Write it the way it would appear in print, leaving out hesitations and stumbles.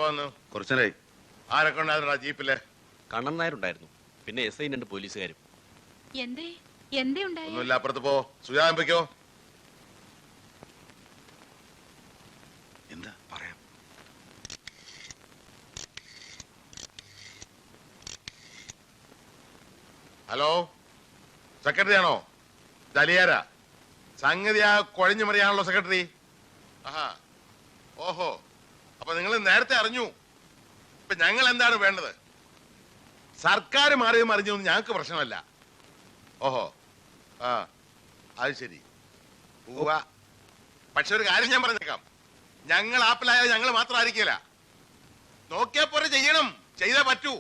എപ്പോ വന്നു? കുറച്ചേരായി. ആരൊക്കെ ഉണ്ടായിരുന്നോ ജീപ്പില്? കണ്ണൻ നായരുണ്ടായിരുന്നു, പിന്നെ SI 2 പോലീസുകാരും. എന്തേ ഉണ്ടായി? ഒന്നുമില്ല, അപ്പുറത്ത് പോ. സുജാതം വെക്കോ. എന്താ പറയാം? ഹലോ, സെക്രട്ടറി ആണോ? ദലിയാര സംഗതി ആ കുഴഞ്ഞു മറിയാണല്ലോ സെക്രട്ടറി. ആഹാ, ഓഹോ, അപ്പൊ നിങ്ങൾ നേരത്തെ അറിഞ്ഞു. ഇപ്പൊ ഞങ്ങൾ എന്താണ് വേണ്ടത്? സർക്കാർ മാറിയും അറിഞ്ഞു ഞങ്ങൾക്ക് പ്രശ്നമല്ല. ഓഹോ, ആ, അത് ശരി. പക്ഷെ ഒരു കാര്യം ഞാൻ പറഞ്ഞേക്കാം, ഞങ്ങൾ ആപ്പിലായ ഞങ്ങൾ മാത്രം ആയിരിക്കില്ല. നോക്കിയാ പോലെ ചെയ്യണം, ചെയ്തേ പറ്റൂ.